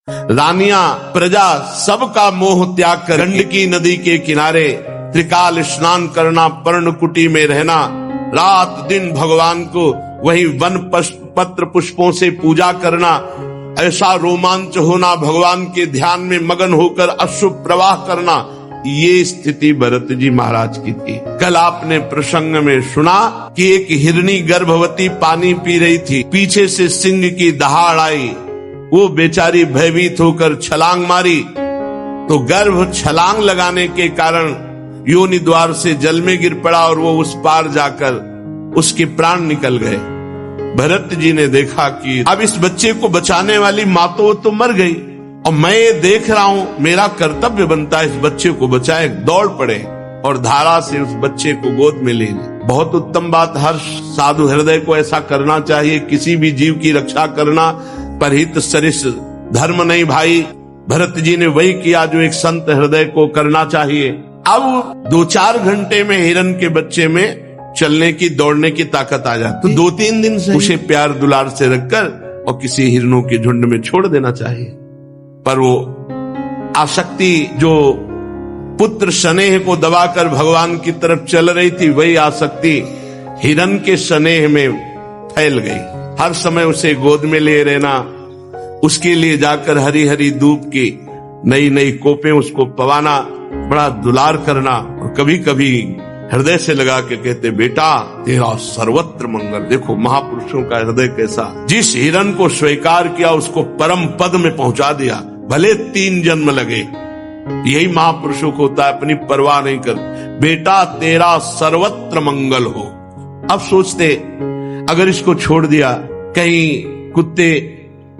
रानियां, प्रजा सबका मोह त्याग कर गंडकी नदी के किनारे त्रिकाल स्नान करना, पर्णकुटी में रहना, रात दिन भगवान को वही वन पत्र पुष्पों से पूजा करना, ऐसा रोमांच होना, भगवान के ध्यान में मगन होकर अश्रु प्रवाह करना, ये स्थिति भरत जी महाराज की थी। कल आपने प्रसंग में सुना कि एक हिरनी गर्भवती पानी पी रही थी, पीछे से सिंह की दहाड़ आई, वो बेचारी भयभीत होकर छलांग मारी, तो गर्भ छलांग लगाने के कारण योनि द्वार से जल में गिर पड़ा और वो उस पार जाकर उसके प्राण निकल गए। भरत जी ने देखा कि अब इस बच्चे को बचाने वाली माँ तो मर गई और मैं ये देख रहा हूं, मेरा कर्तव्य बनता है इस बच्चे को बचाए। दौड़ पड़े और धारा से उस बच्चे को गोद में ले ली। बहुत उत्तम बात, हर साधु हृदय को ऐसा करना चाहिए। किसी भी जीव की रक्षा करना परहित सरिस धर्म नहीं भाई। भरत जी ने वही किया जो एक संत हृदय को करना चाहिए। अब 2-4 घंटे में हिरण के बच्चे में चलने की दौड़ने की ताकत आ जाती। तो 2-3 दिन से उसे प्यार दुलार से रखकर और किसी हिरणों के झुंड में छोड़ देना चाहिए। पर वो आसक्ति जो पुत्र स्नेह को दबाकर भगवान की तरफ चल रही थी, वही आसक्ति हिरण के स्नेह में फैल गई। हर समय उसे गोद में ले रहना, उसके लिए जाकर हरी हरी धूप की नई नई कोपें उसको पवाना, बड़ा दुलार करना, और कभी कभी हृदय से लगा के कहते, बेटा तेरा सर्वत्र मंगल। देखो महापुरुषों का हृदय कैसा, जिस हिरण को स्वीकार किया उसको परम पद में पहुंचा दिया, भले 3 जन्म लगे। यही महापुरुषों को होता है, अपनी परवाह नहीं कर, बेटा तेरा सर्वत्र मंगल हो। अब सोचते अगर इसको छोड़ दिया, कहीं कुत्ते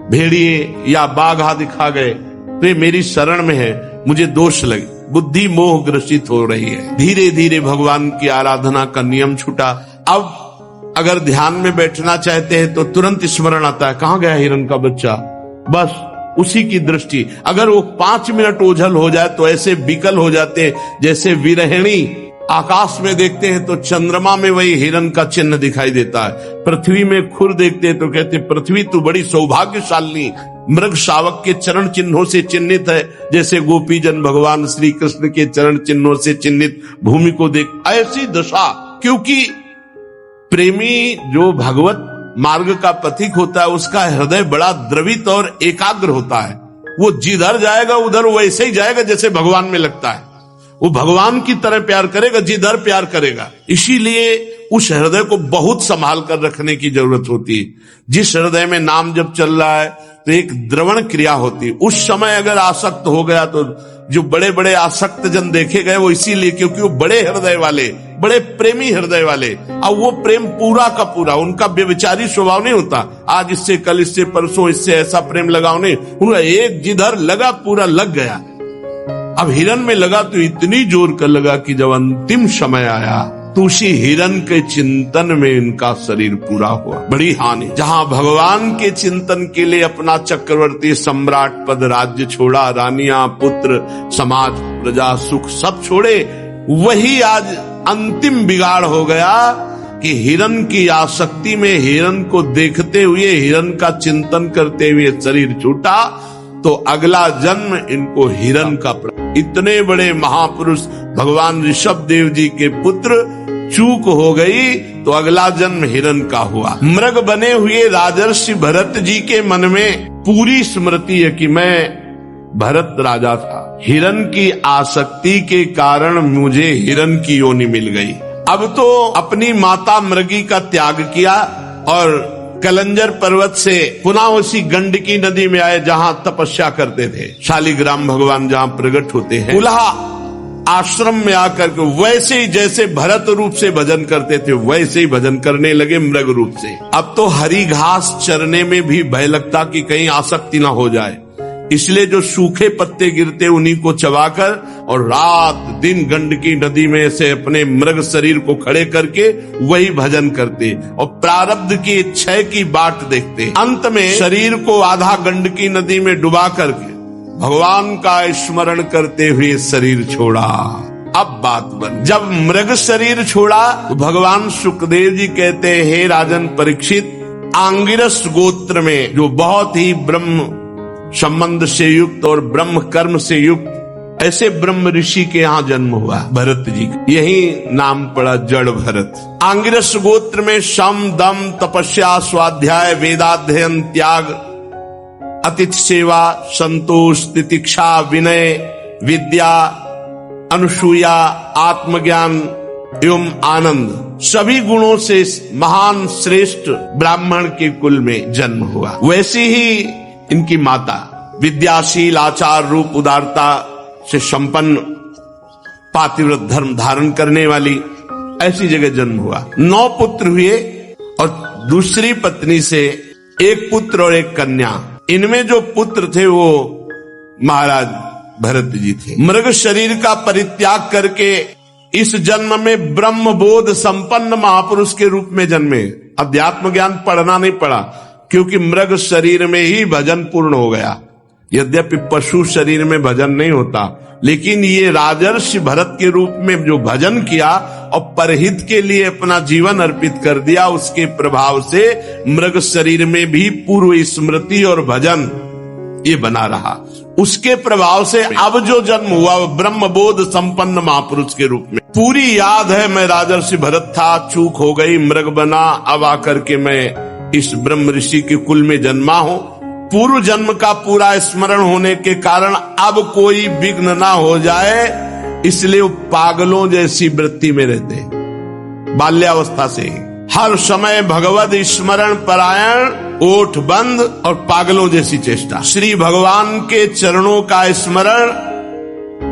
भेड़िए या बाघ आदि खा गए तो ये मेरी शरण में है, मुझे दोष लगे, बुद्धि मोह ग्रसित हो रही है। धीरे धीरे भगवान की आराधना का नियम छूटा। अब अगर ध्यान में बैठना चाहते हैं तो तुरंत स्मरण आता है, कहां गया हिरण का बच्चा, बस उसी की दृष्टि। अगर वो 5 मिनट ओझल हो जाए तो ऐसे विकल हो जाते हैं जैसे विरहिणी आकाश में देखते हैं तो चंद्रमा में वही हिरण का चिन्ह दिखाई देता है। पृथ्वी में खुर देखते हैं तो कहते पृथ्वी तू बड़ी सौभाग्यशाली, मृग शावक के चरण चिन्हों से चिन्हित है, जैसे गोपी जन भगवान श्री कृष्ण के चरण चिन्हों से चिन्हित भूमि को देख। ऐसी दशा, क्योंकि प्रेमी जो भगवत मार्ग का पथिक होता है उसका हृदय बड़ा द्रवित और एकाग्र होता है। वो जिधर जाएगा उधर वैसे ही जाएगा जैसे भगवान में लगता है। वो भगवान की तरह प्यार करेगा जिधर प्यार करेगा। इसीलिए उस हृदय को बहुत संभाल कर रखने की जरूरत होती है। जिस हृदय में नाम जब चल रहा है तो एक द्रवण क्रिया होती है। उस समय अगर आसक्त हो गया तो जो बड़े बड़े आसक्त जन देखे गए वो इसीलिए क्योंकि वो बड़े हृदय वाले, बड़े प्रेमी हृदय वाले। अब वो प्रेम पूरा का पूरा, उनका व्यभिचारी स्वभाव नहीं होता, आज इससे कल इससे परसों इससे ऐसा प्रेम लगाओ नहीं, उनका एक जिधर लगा पूरा लग गया। अब हिरण में लगा तो इतनी जोर कर लगा कि जब अंतिम समय आया तो उसी हिरण के चिंतन में इनका शरीर पूरा हुआ। बड़ी हानि। जहां भगवान के चिंतन के लिए अपना चक्रवर्ती सम्राट पद, राज्य छोड़ा, रानियां, पुत्र, समाज, प्रजा, सुख सब छोड़े, वही आज अंतिम बिगाड़ हो गया कि हिरण की आसक्ति में, हिरण को देखते हुए, हिरण का चिंतन करते हुए शरीर छूटा तो अगला जन्म इनको हिरण का। इतने बड़े महापुरुष भगवान ऋषभ देव जी के पुत्र, चूक हो गई तो अगला जन्म हिरण का हुआ। मृग बने हुए राजर्षि भरत जी के मन में पूरी स्मृति है कि मैं भरत राजा था, हिरण की आसक्ति के कारण मुझे हिरण की योनि मिल गई। अब तो अपनी माता मृगी का त्याग किया और कलंजर पर्वत से पुनः उसी गंडकी नदी में आए जहां तपस्या करते थे। शालिग्राम भगवान जहां प्रकट होते हैं, उल्हा आश्रम में आकर के वैसे ही जैसे भरत रूप से भजन करते थे वैसे ही भजन करने लगे मृग रूप से। अब तो हरी घास चरने में भी भय लगता कि कहीं आसक्ति ना हो जाए, इसलिए जो सूखे पत्ते गिरते उन्हीं को चबाकर और रात दिन गंडकी नदी में से अपने मृग शरीर को खड़े करके वही भजन करते और प्रारब्ध की क्षय की बाट देखते। अंत में शरीर को आधा गंडकी नदी में डुबा करके भगवान का स्मरण करते हुए शरीर छोड़ा। अब बात बन, जब मृग शरीर छोड़ा तो भगवान सुखदेव जी कहते हैं, हे राजन परीक्षित, आंगिरस गोत्र में जो बहुत ही ब्रह्म संबंध से युक्त और ब्रह्म कर्म से युक्त ऐसे ब्रह्म ऋषि के यहाँ जन्म हुआ भरत जी का। यही नाम पड़ा जड़ भरत। आंगिरस गोत्र में शम दम तपस्या स्वाध्याय वेदाध्ययन त्याग अतिथि सेवा संतोष तितिक्षा विनय विद्या अनुसूया आत्मज्ञान एवं आनंद सभी गुणों से महान श्रेष्ठ ब्राह्मण के कुल में जन्म हुआ। वैसी ही इनकी माता विद्याशील आचार रूप उदारता से संपन्न पातिव्रत धर्म धारण करने वाली ऐसी जगह जन्म हुआ। 9 पुत्र हुए और दूसरी पत्नी से 1 पुत्र और 1 कन्या। इनमें जो पुत्र थे वो महाराज भरत जी थे। मृग शरीर का परित्याग करके इस जन्म में ब्रह्म बोध संपन्न महापुरुष के रूप में जन्मे। अध्यात्म ज्ञान पढ़ना नहीं पड़ा, क्योंकि मृग शरीर में ही भजन पूर्ण हो गया। यद्यपि पशु शरीर में भजन नहीं होता, लेकिन ये राजर्षि भरत के रूप में जो भजन किया और परहित के लिए अपना जीवन अर्पित कर दिया, उसके प्रभाव से मृग शरीर में भी पूर्व स्मृति और भजन ये बना रहा। उसके प्रभाव से अब जो जन्म हुआ वो ब्रह्म बोध संपन्न महापुरुष के रूप में। पूरी याद है, मैं राजर्षि भरत था, चूक हो गई, मृग बना, अब आकर के मैं इस ब्रह्म ऋषि के कुल में जन्मा हूं। पूर्व जन्म का पूरा स्मरण होने के कारण अब कोई विघ्न ना हो जाए, इसलिए वो पागलों जैसी वृत्ति में रहते बाल्यावस्था से ही। हर समय भगवत स्मरण परायण, ओठ बंद और पागलों जैसी चेष्टा। श्री भगवान के चरणों का स्मरण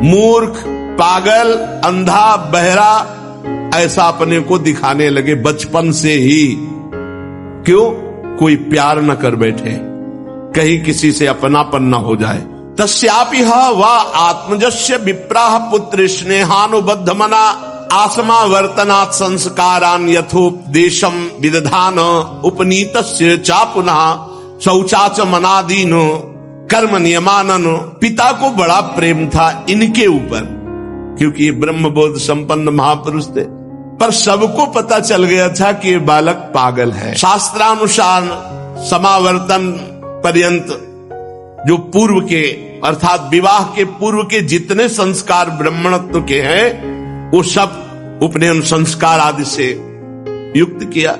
मूर्ख, पागल, अंधा, बहरा ऐसा अपने को दिखाने लगे बचपन से ही। क्यों? कोई प्यार न कर बैठे, कहीं किसी से अपनापन न हो जाए। तस्यापि वा आत्मजस्य विप्राह पुत्र स्नेहानुबद्ध मना आसमा वर्तनात् संस्कारान यथोपदेशम विदधान उपनीतस्य चा पुनः शौचाच मनादीन कर्म नियमानन। पिता को बड़ा प्रेम था इनके ऊपर, क्योंकि ये ब्रह्मबोध संपन्न महापुरुष थे, पर सबको पता चल गया था कि ये बालक पागल है। शास्त्रानुसार समावर्तन पर्यंत जो पूर्व के अर्थात विवाह के पूर्व के जितने संस्कार ब्राह्मणत्व के हैं वो सब उपनयन संस्कार आदि से युक्त किया।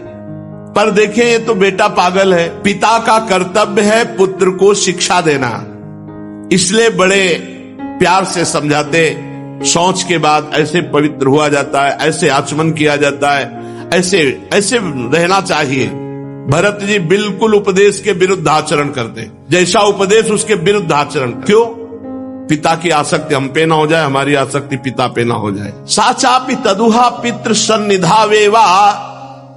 पर देखें, ये तो बेटा पागल है। पिता का कर्तव्य है पुत्र को शिक्षा देना, इसलिए बड़े प्यार से समझाते। शौच के बाद ऐसे पवित्र हुआ जाता है, ऐसे आचमन किया जाता है, ऐसे ऐसे रहना चाहिए। भरत जी बिल्कुल उपदेश के विरुद्ध आचरण करते, जैसा उपदेश उसके विरुद्ध आचरण। क्यों? पिता की आसक्ति हम पे ना हो जाए, हमारी आसक्ति पिता पे ना हो जाए। साचापि तदुहा पितृ सन्निधावेवा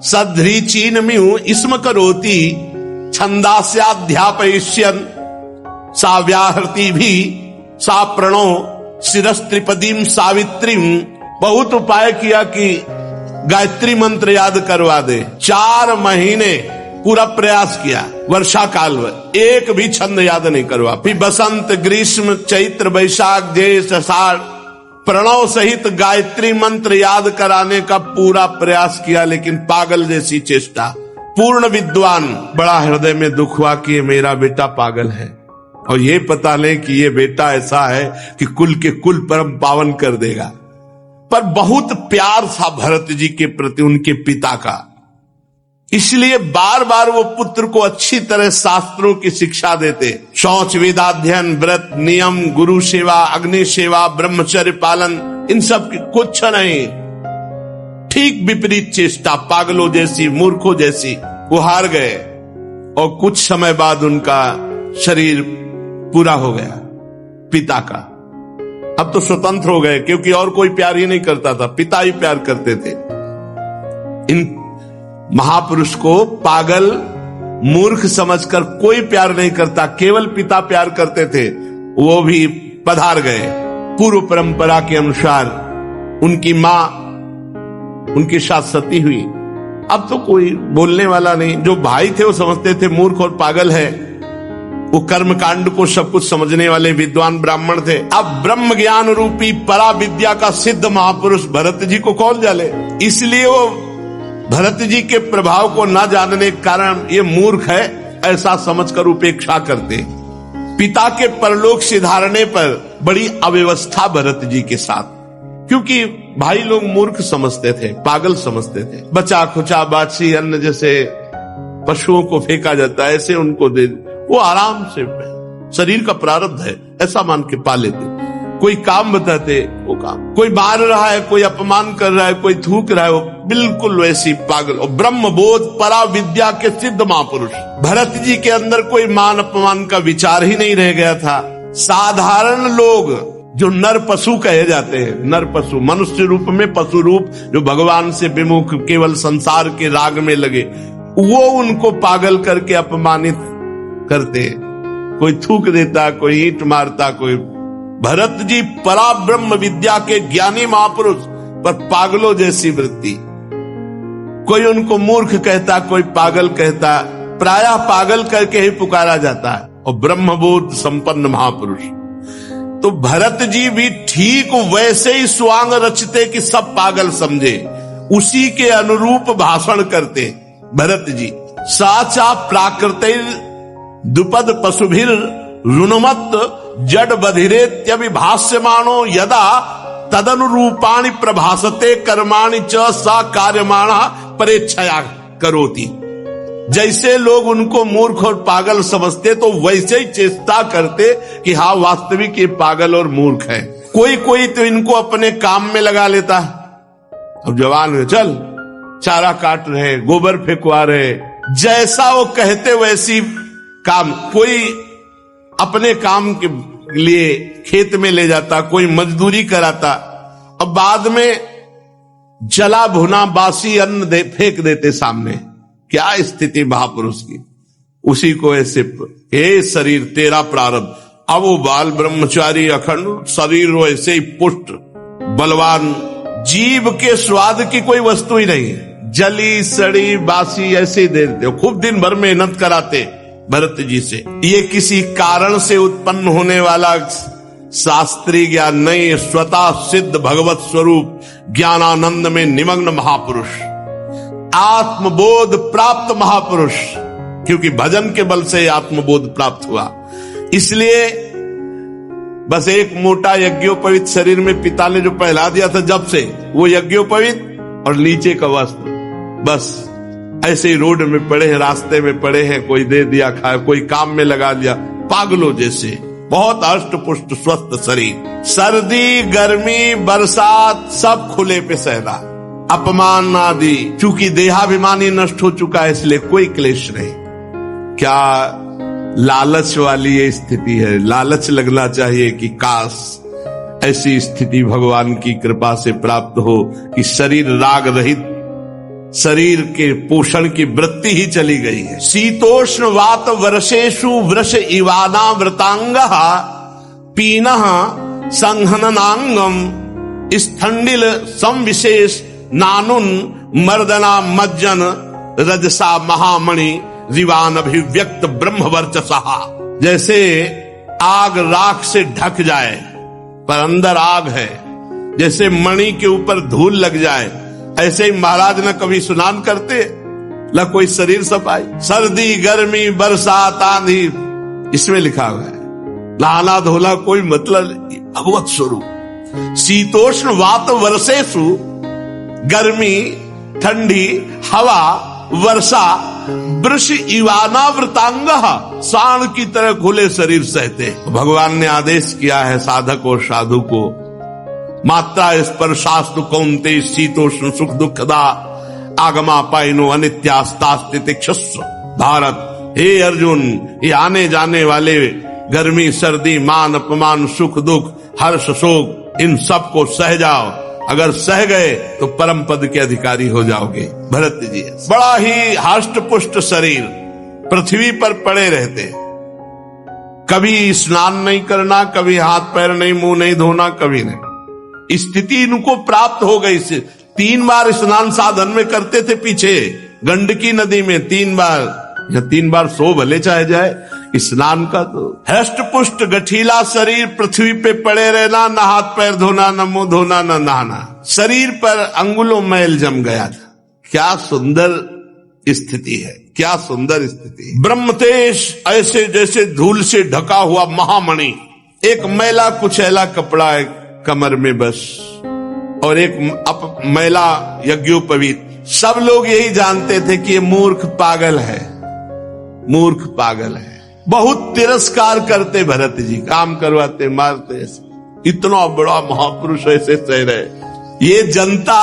सध्रीचीन म्यू इसम करोति छंदास्याध्यापयिष्यन् सा व्याहृति भी सा प्रणो शिरस्त्रिपदीम सावित्रीम। बहुत उपाय किया कि गायत्री मंत्र याद करवा दे। 4 महीने पूरा प्रयास किया, वर्षा काल में एक भी छंद याद नहीं करवा। फिर बसंत ग्रीष्म चैत्र वैशाख ज्येष्ठ आषाढ़ प्रणव सहित गायत्री मंत्र याद कराने का पूरा प्रयास किया, लेकिन पागल जैसी चेष्टा। पूर्ण विद्वान, बड़ा हृदय में दुख हुआ कि मेरा बेटा पागल है, और ये पता ले कि ये बेटा ऐसा है कि कुल के कुल परम पावन कर देगा। पर बहुत प्यार था भरत जी के प्रति उनके पिता का, इसलिए बार बार वो पुत्र को अच्छी तरह शास्त्रों की शिक्षा देते। शौच, वेदाध्ययन, व्रत, नियम, गुरु सेवा, अग्नि सेवा, ब्रह्मचर्य पालन, इन सब की कुछ नहीं। ठीक विपरीत चेष्टा, पागलों जैसी, मूर्खों जैसी। वो हार गए और कुछ समय बाद उनका शरीर पूरा हो गया पिता का। अब तो स्वतंत्र हो गए, क्योंकि और कोई प्यार ही नहीं करता था, पिता ही प्यार करते थे। इन महापुरुष को पागल मूर्ख समझकर कोई प्यार नहीं करता, केवल पिता प्यार करते थे। वो भी पधार गए। पूर्व परंपरा के अनुसार उनकी मां उनके साथ सती हुई। अब तो कोई बोलने वाला नहीं, जो भाई थे वो समझते थे मूर्ख और पागल है। वो कर्म कांड को सब कुछ समझने वाले विद्वान ब्राह्मण थे। अब ब्रह्म ज्ञान रूपी परा विद्या का सिद्ध महापुरुष भरत जी को कौन जाने, इसलिए वो भरत जी के प्रभाव को न जानने के कारण ये मूर्ख है ऐसा समझकर उपेक्षा करते। पिता के परलोक सिधारने पर बड़ी अव्यवस्था भरत जी के साथ, क्योंकि भाई लोग मूर्ख समझते थे, पागल समझते थे। बचा खुचा बाछी अन्न जैसे पशुओं को फेंका जाता है, ऐसे उनको दे, वो आराम से, शरीर का प्रारब्ध है ऐसा मान के पा लेते। कोई काम बताते वो काम, कोई मार रहा है, कोई अपमान कर रहा है, कोई थूक रहा है, वो बिल्कुल वैसी पागल। और ब्रह्म बोध परा विद्या के सिद्ध महापुरुष भरत जी के अंदर कोई मान अपमान का विचार ही नहीं रह गया था। साधारण लोग जो नर पशु कहे जाते हैं, नर पशु, मनुष्य रूप में पशु रूप, जो भगवान से विमुख केवल संसार के राग में लगे, वो उनको पागल करके अपमानित करते। कोई थूक देता, कोई ईंट मारता, कोई। भरत जी परा ब्रह्म विद्या के ज्ञानी महापुरुष, पर पागलों जैसी वृत्ति। कोई उनको मूर्ख कहता, कोई पागल कहता, प्रायः पागल करके ही पुकारा जाता है, और ब्रह्मबोध संपन्न महापुरुष। तो भरत जी भी ठीक वैसे ही स्वांग रचते कि सब पागल समझे, उसी के अनुरूप भाषण करते भरत जी। साचा प्राकृतिर दुपद पशुभिर रुणमत जड बधिरेत्यभिभाष्यमाणो यदा तदनुरूपाणि प्रभासते कर्माणि च सा कार्यमाणा परेच्छया करोति। जैसे लोग उनको मूर्ख और पागल समझते, तो वैसे ही चेष्टा करते कि हाँ वास्तविक ये पागल और मूर्ख है। कोई कोई तो इनको अपने काम में लगा लेता। अब जवान है, चल चारा काट रहे, गोबर फेंकवा रहे, जैसा वो कहते वैसी काम। कोई अपने काम के लिए खेत में ले जाता, कोई मजदूरी कराता, और बाद में जला भुना बासी अन्न फेंक देते सामने। क्या स्थिति महापुरुष की। उसी को ऐसे, हे शरीर तेरा प्रारब्ध। अब वो बाल ब्रह्मचारी अखंड शरीर वैसे ही पुष्ट बलवान, जीव के स्वाद की कोई वस्तु ही नहीं है, जली सड़ी बासी ऐसे ही दे देते हो। खूब दिन भर मेहनत कराते भरत जी से। ये किसी कारण से उत्पन्न होने वाला शास्त्रीय ज्ञान नहीं, स्वतः सिद्ध भगवत स्वरूप ज्ञानानंद में निमग्न महापुरुष, आत्मबोध प्राप्त महापुरुष। क्योंकि भजन के बल से आत्मबोध प्राप्त हुआ, इसलिए बस एक मोटा यज्ञोपवीत शरीर में पिता ने जो पहला दिया था जब से, वो यज्ञोपवीत और नीचे का वस्त्र, बस ऐसे ही रोड में पड़े हैं, रास्ते में पड़े हैं, कोई दे दिया खाया, कोई काम में लगा दिया, पागलों जैसे। बहुत अष्ट पुष्ट स्वस्थ शरीर, सर्दी गर्मी बरसात सब खुले पे सहना, अपमान आदि, चूंकि देहाभिमानी नष्ट हो चुका है इसलिए कोई क्लेश नहीं। क्या लालच वाली ये स्थिति है। लालच लगना चाहिए कि काश ऐसी स्थिति भगवान की कृपा से प्राप्त हो कि शरीर राग रहित, शरीर के पोषण की वृत्ति ही चली गई है। शीतोष्ण वात वर्षेषु वृष इवाना वृतांगः पीनः संहननांगम स्थंडिल संविशेष नानुन मर्दना मज्जन रजसा महामणि रिवान अभिव्यक्त ब्रह्म वर्चसा। जैसे आग राख से ढक जाए पर अंदर आग है, जैसे मणि के ऊपर धूल लग जाए, ऐसे ही महाराज न कभी स्नान करते न कोई शरीर सफाई। सर्दी गर्मी बरसात आंधी, इसमें लिखा हुआ है नहाना धोला कोई मतलब नहीं, भगवत स्वरूप। शीतोष्ण वात वर्षेषु, गर्मी ठंडी हवा वर्षा, वृष इवानावृतांग, सांड की तरह खुले शरीर सहते। भगवान ने आदेश किया है साधक और साधु को, मात्रा स्पर्शास्तु कौन्ते शीतोष्ण सुख दुखदा आगमा पाइनो अनित्यास्तास्तितिक्षस्व। भारत, हे अर्जुन, ये आने जाने वाले गर्मी सर्दी मान अपमान सुख दुख हर्ष शोक, इन सब को सह जाओ। अगर सह गए तो परम पद के अधिकारी हो जाओगे। भरत जी बड़ा ही हष्ट पुष्ट शरीर, पृथ्वी पर पड़े रहते, कभी स्नान नहीं करना, कभी हाथ पैर नहीं मुंह नहीं धोना, कभी नहीं। स्थिति इनको प्राप्त हो गई। 3 बार स्नान साधन में करते थे पीछे गंडकी नदी में, 3 बार या 3 बार सो भले चाहे जाए स्नान का। तो हष्ट पुष्ट गठीला शरीर, पृथ्वी पे पड़े रहना, न हाथ पैर धोना, न मुंह धोना, न नहाना, शरीर पर अंगुलों मैल जम गया था। क्या सुंदर स्थिति है, क्या सुंदर स्थिति। ब्रह्मतेज ऐसे जैसे धूल से ढका हुआ महामणि, एक मैला कुचैला कपड़ा है कमर में बस, और एक मैला यज्ञोपवीत। सब लोग यही जानते थे कि ये मूर्ख पागल है, मूर्ख पागल है। बहुत तिरस्कार करते भरत जी, काम करवाते, मारते, इतना बड़ा महापुरुष ऐसे सह रहे। ये जनता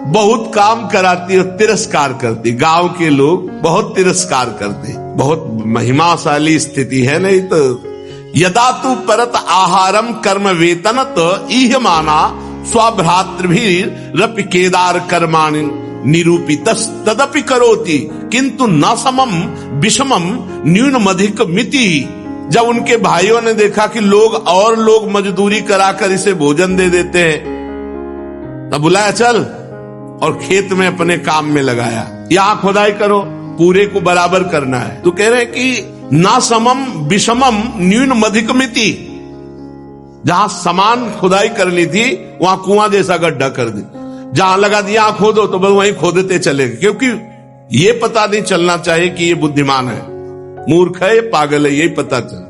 बहुत काम कराती और तिरस्कार करती, गांव के लोग बहुत तिरस्कार करते। बहुत महिमाशाली स्थिति है। नहीं तो यदा तू परत आहारम कर्म वेतनत इह माना स्वभ्रातृभिरपि केदार कर्माणि निरूपितस् तदपि करोति किंतु न समम विषमम न्यूनमधिक मिति। जब उनके भाइयों ने देखा कि लोग मजदूरी कराकर इसे भोजन दे देते हैं, तब बुलाया चल, और खेत में अपने काम में लगाया। यहां खुदाई करो, पूरे को बराबर करना है। तो कह रहे हैं कि ना समम विषमम न्यूनमधिक मिति। जहां समान खुदाई करनी थी वहां कुआं जैसा गड्ढा कर दी, जहां लगा दिया खोदो तो बस वहीं खोदते चले, क्योंकि ये पता नहीं चलना चाहिए कि ये बुद्धिमान है, मूर्ख है, ये पागल है, यही पता चल।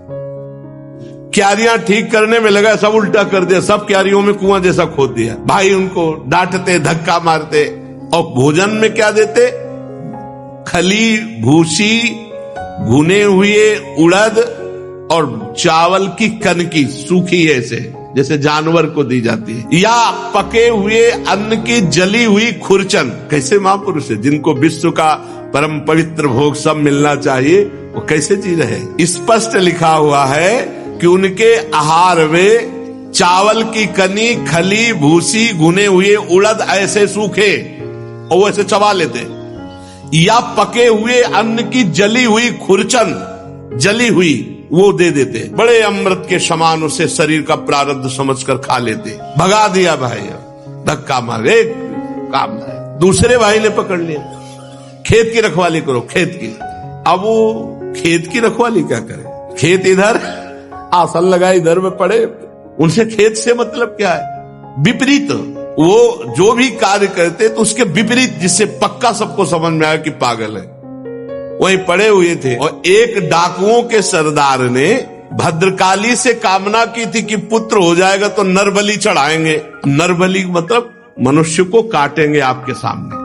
क्यारियां ठीक करने में लगा, सब उल्टा कर दिया, सब क्यारियों में कुआं जैसा खोद दिया। भाई उनको डांटते, धक्का मारते, और भोजन में क्या देते? खली, भूसी, भुने हुए उड़द और चावल की कनकी सूखी ऐसे जैसे जानवर को दी जाती है, या पके हुए अन्न की जली हुई खुरचन। कैसे महापुरुष है, जिनको विश्व का परम पवित्र भोग सब मिलना चाहिए, वो कैसे जी रहे। स्पष्ट लिखा हुआ है कि उनके आहार में चावल की कनी, खली, भूसी, भुने हुए उड़द ऐसे सूखे और वो ऐसे चबा लेते, या पके हुए अन्न की जली हुई खुरचन, जली हुई, वो दे देते। बड़े अमृत के समान उसे शरीर का प्रारब्ध समझकर खा लेते। भगा दिया भाई, धक्का मार, एक काम है। दूसरे भाई ने पकड़ लिया, खेत की रखवाली करो, खेत की। अब वो खेत की रखवाली क्या करे? खेत इधर, आसन लगा इधर में पड़े, उनसे खेत से मतलब क्या है? विपरीत। वो जो भी कार्य करते तो उसके विपरीत, जिससे पक्का सबको समझ में आया कि पागल है, वही पड़े हुए थे। और एक डाकुओं के सरदार ने भद्रकाली से कामना की थी कि पुत्र हो जाएगा तो नरबलि चढ़ाएंगे। नरबलि मतलब मनुष्य को काटेंगे आपके सामने,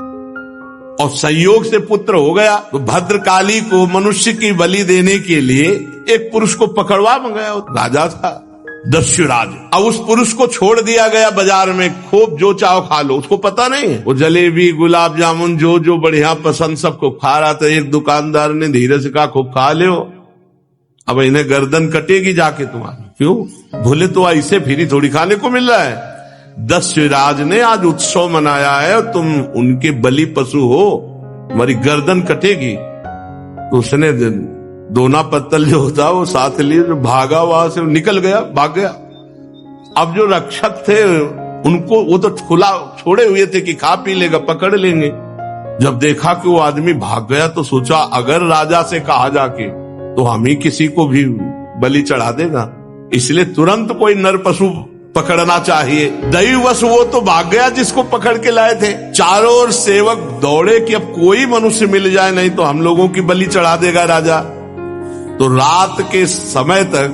और संयोग से पुत्र हो गया। तो भद्रकाली को मनुष्य की बलि देने के लिए एक पुरुष को पकड़वा मंगाया। राजा था दस्युराज। अब उस पुरुष को छोड़ दिया गया बाजार में, खूब जो चाहो खा लो। उसको पता नहीं है, वो जलेबी, गुलाब जामुन जो जो बढ़िया पसंद सबको खा रहा था। एक दुकानदार ने धीरे से कहा, खूब खा ले, अब इन्हें गर्दन कटेगी जाके तुम्हारी। क्यों? भूले तो ऐसे फिरी थोड़ी खाने को मिल रहा है। दस्युराज ने आज उत्सव मनाया है और तुम उनके बलि पशु हो, तुम्हारी गर्दन कटेगी। तो उसने दोना पत्तल जो होता वो साथ लिए, जो भागा वहां से निकल गया, भाग गया। अब जो रक्षक थे उनको, वो तो खुला छोड़े हुए थे कि खा पी लेगा, पकड़ लेंगे। जब देखा कि वो आदमी भाग गया तो सोचा अगर राजा से कहा जाके तो हम ही किसी को भी बलि चढ़ा देगा, इसलिए तुरंत कोई नर पशु पकड़ना चाहिए। दैववश वो तो भाग गया जिसको पकड़ के लाए थे। चारों ओर सेवक दौड़े कि अब कोई मनुष्य मिल जाए, नहीं तो हम लोगों की बलि चढ़ा देगा राजा। तो रात के समय तक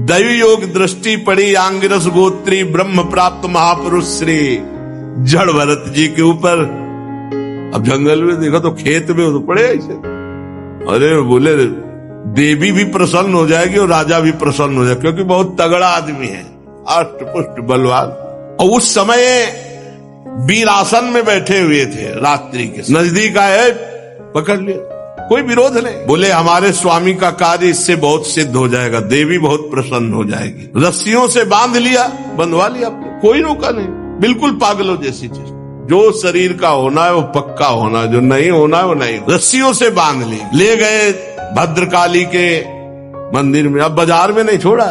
दैवी योग दृष्टि पड़ी आंगिरस गोत्री ब्रह्म प्राप्त महापुरुष श्री जड़ भरत जी के ऊपर। अब जंगल में देखा तो खेत में तो पड़े ऐसे। अरे बोले देवी भी प्रसन्न हो जाएगी और राजा भी प्रसन्न हो जाएगा, क्योंकि बहुत तगड़ा आदमी है, अष्ट पुष्ट बलवान। और उस समय वीरासन में बैठे हुए थे, रात्रि के नजदीक आए, पकड़ लिया, कोई विरोध नहीं। बोले हमारे स्वामी का कार्य इससे बहुत सिद्ध हो जाएगा, देवी बहुत प्रसन्न हो जाएगी। रस्सियों से बांध लिया, बंधवा लिया, कोई रोका नहीं। बिल्कुल पागलों जैसी चीज, जो शरीर का होना है वो पक्का होना है, जो नहीं होना है वो नहीं। रस्सियों से बांध ली, ले गए भद्रकाली के मंदिर में। अब बाजार में नहीं छोड़ा,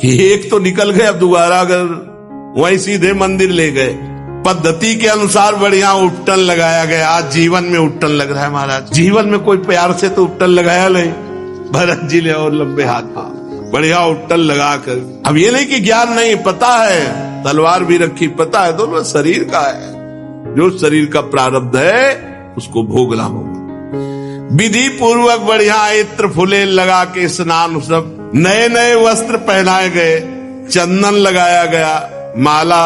एक तो निकल गए, अब दोबारा अगर वहीं सीधे मंदिर ले गए। पद्धति के अनुसार बढ़िया उपटन लगाया गया। आज जीवन में उपटन लग रहा है महाराज, जीवन में कोई प्यार से तो उपटन लगाया नहीं। भरत जी ले और लंबे हाथ, बढ़िया उपटन लगा कर। अब ये नहीं कि ज्ञान नहीं, पता है, तलवार भी रखी, पता है दोनों शरीर का है। जो शरीर का प्रारब्ध है उसको भोगना होगा। विधि पूर्वक बढ़िया इत्र फुले लगा के स्नान, सब नए नए वस्त्र पहनाए गए, चंदन लगाया गया, माला,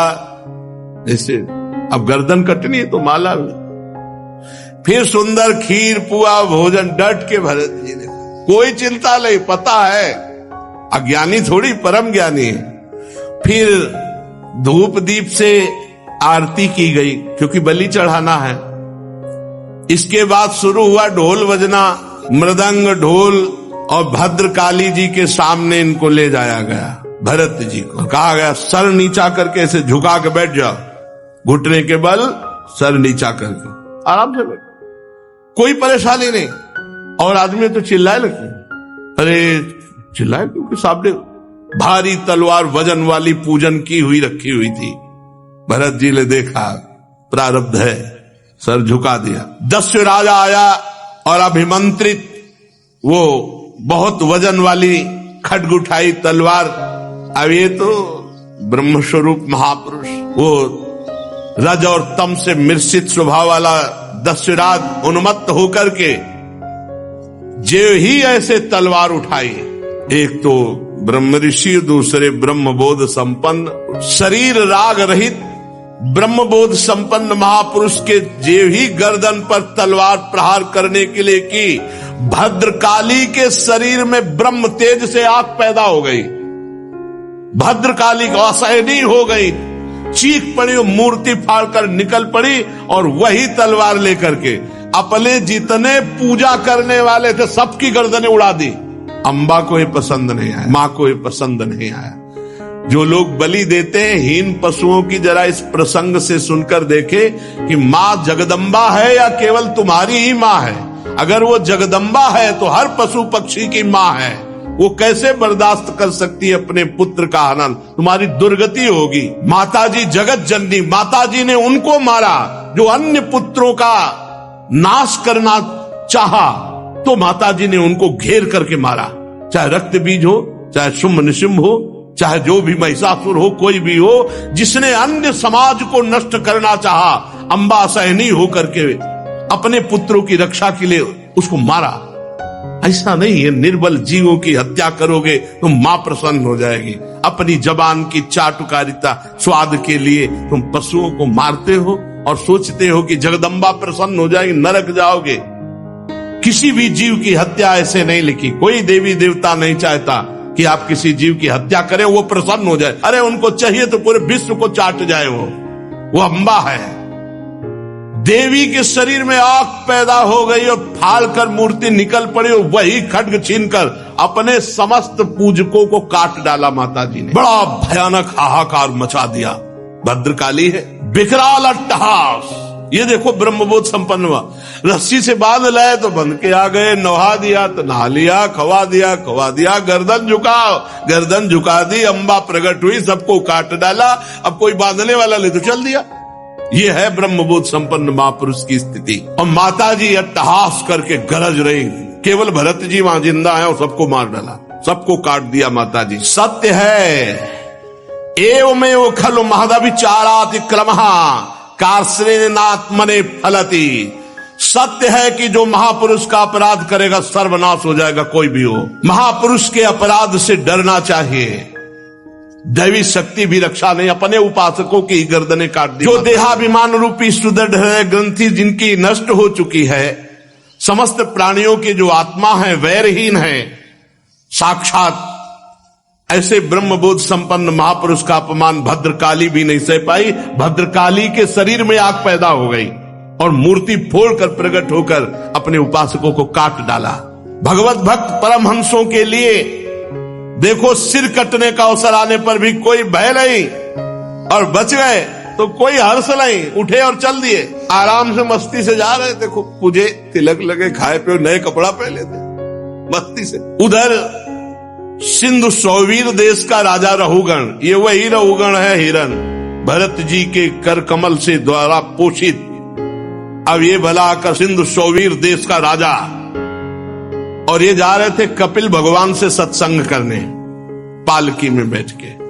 जैसे अब गर्दन कटनी है तो माला भी, फिर सुंदर खीर पुआ भोजन डट के भरत जी ने, कोई चिंता नहीं, पता है अज्ञानी थोड़ी परम ज्ञानी है। फिर धूप दीप से आरती की गई क्योंकि बलि चढ़ाना है। इसके बाद शुरू हुआ ढोल बजना, मृदंग ढोल, और भद्रकाली जी के सामने इनको ले जाया गया। भरत जी को कहा गया सर नीचा करके ऐसे झुका के बैठ जाओ, घुटने के बल सर नीचा करके आराम से बैठ, कोई परेशानी नहीं। और आदमी तो चिल्लाए लगे, अरे चिल्लाए क्योंकि सामने भारी तलवार वजन वाली पूजन की हुई रखी हुई थी। भरत जी ने देखा प्रारब्ध है, सर झुका दिया। दस्यु राजा आया और अभिमंत्रित वो बहुत वजन वाली खड्ग उठाई तलवार। अब ये तो ब्रह्म स्वरूप महापुरुष, वो रज और तम से मिश्रित स्वभाव वाला दस्युराज उन्मत्त होकर के जो ही ऐसे तलवार उठाई, एक तो ब्रह्म ऋषि, दूसरे ब्रह्मबोध संपन्न, शरीर राग रहित ब्रह्मबोध संपन्न महापुरुष के जेव ही गर्दन पर तलवार प्रहार करने के लिए की, भद्रकाली के शरीर में ब्रह्म तेज से आग पैदा हो गई। भद्रकाली को असहनीय हो गई, चीख पड़ी, मूर्ति फाड़कर निकल पड़ी और वही तलवार लेकर के अपने जितने पूजा करने वाले थे सबकी गर्दनें उड़ा दी। अंबा को ये पसंद नहीं आया, मां को ये पसंद नहीं आया। जो लोग बलि देते हैं हीन पशुओं की, जरा इस प्रसंग से सुनकर देखे कि मां जगदम्बा है या केवल तुम्हारी ही मां है। अगर वो जगदम्बा है तो हर पशु पक्षी की मां है, वो कैसे बर्दाश्त कर सकती है अपने पुत्र का हनन? तुम्हारी दुर्गति होगी। माताजी जगत जननी, माताजी ने उनको मारा जो अन्य पुत्रों का नाश करना चाहा, तो माताजी ने उनको घेर करके मारा। चाहे रक्त बीज हो, चाहे शुंभ निशुंभ हो, चाहे जो भी महिषासुर हो, कोई भी हो, जिसने अन्य समाज को नष्ट करना चाहा, अंबा सहनी होकर के अपने पुत्रों की रक्षा के लिए उसको मारा। ऐसा नहीं है, निर्बल जीवों की हत्या करोगे तो मां प्रसन्न हो जाएगी। अपनी जबान की चाटुकारिता स्वाद के लिए तुम पशुओं को मारते हो और सोचते हो कि जगदम्बा प्रसन्न हो जाएगी, नरक जाओगे। किसी भी जीव की हत्या ऐसे नहीं लिखी। कोई देवी देवता नहीं चाहता कि आप किसी जीव की हत्या करें वो प्रसन्न हो जाए। अरे उनको चाहिए तो पूरे विश्व को चाट जाए। वो अंबा है। देवी के शरीर में आग पैदा हो गई और फाड़ कर मूर्ति निकल पड़ी और वही खड्ग छीनकर अपने समस्त पूजकों को काट डाला माता जी ने। बड़ा भयानक हाहाकार मचा दिया। भद्रकाली है, विकराल अट्टहास। ये देखो ब्रह्मबोध संपन्न हुआ, रस्सी से बांध लाए तो बंध के आ गए, नहा दिया तो नहा लिया, खवा दिया, गर्दन झुकाओ, गर्दन झुका दी, अंबा प्रकट हुई, सबको काट डाला। अब कोई बांधने वाला ले तो चल दिया। ये है ब्रह्मबोध संपन्न महापुरुष की स्थिति। और माता जी अट्टहास करके गरज रही, केवल भरत जी वहां जिंदा है और सबको मार डाला, सबको काट दिया माता जी। सत्य है एवमेव खलु महदविचाराति क्रमः कार्श्रेणात्मने फलति। सत्य है कि जो महापुरुष का अपराध करेगा सर्वनाश हो जाएगा, कोई भी हो। महापुरुष के अपराध से डरना चाहिए। दैवी शक्ति भी रक्षा नहीं, अपने उपासकों की गर्दनें काट दी। जो देहाभिमान रूपी सुदृढ़ ग्रंथि जिनकी नष्ट हो चुकी है, समस्त प्राणियों की जो आत्मा है वैरहीन है, साक्षात ऐसे ब्रह्मबोध संपन्न महापुरुष का अपमान भद्रकाली भी नहीं सह पाई। भद्रकाली के शरीर में आग पैदा हो गई और मूर्ति फोड़कर प्रकट होकर अपने उपासकों को काट डाला। भगवत भक्त परमहंसों के लिए देखो, सिर कटने का अवसर आने पर भी कोई भय नहीं और बच गए तो कोई हर्ष नहीं, उठे और चल दिए। आराम से मस्ती से जा रहे थे, खूब पूजे, तिलक लगे, खाए पे, नए कपड़ा पहने थे, मस्ती से। उधर सिंधु सौवीर देश का राजा रहुगण, ये वही रहुगण है हिरण, भरत जी के कर कमल से द्वारा पोषित। अब ये भला आकर सिंधु सौवीर देश का राजा, और ये जा रहे थे कपिल भगवान से सत्संग करने, पालकी में बैठ के।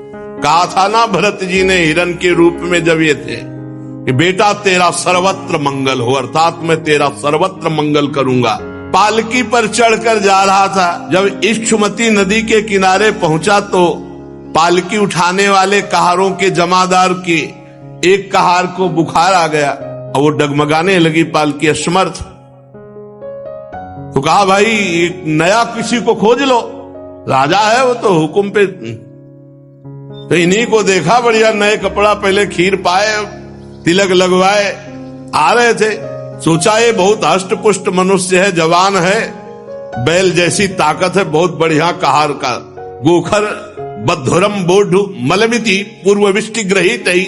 कहा था ना भरत जी ने हिरण के रूप में जब ये थे, कि बेटा तेरा सर्वत्र मंगल हो, अर्थात मैं तेरा सर्वत्र मंगल करूंगा। पालकी पर चढ़कर जा रहा था, जब इक्षुमती नदी के किनारे पहुंचा तो पालकी उठाने वाले कहारों के जमादार की एक कहार को बुखार आ गया और वो डगमगाने लगी, पालकी असमर्थ। तो कहा भाई एक नया किसी को खोज लो, राजा है वो तो हुक्म पे। तो इन्हीं को देखा, बढ़िया नए कपड़ा पहले खीर पाए, तिलक लगवाए आ रहे थे। सोचा ये बहुत हष्ट पुष्ट मनुष्य है, जवान है, बैल जैसी ताकत है, बहुत बढ़िया कहार का, गोखर बद्धुरम बोढ़ मलमिति पूर्वविष्टि ग्रहित ही,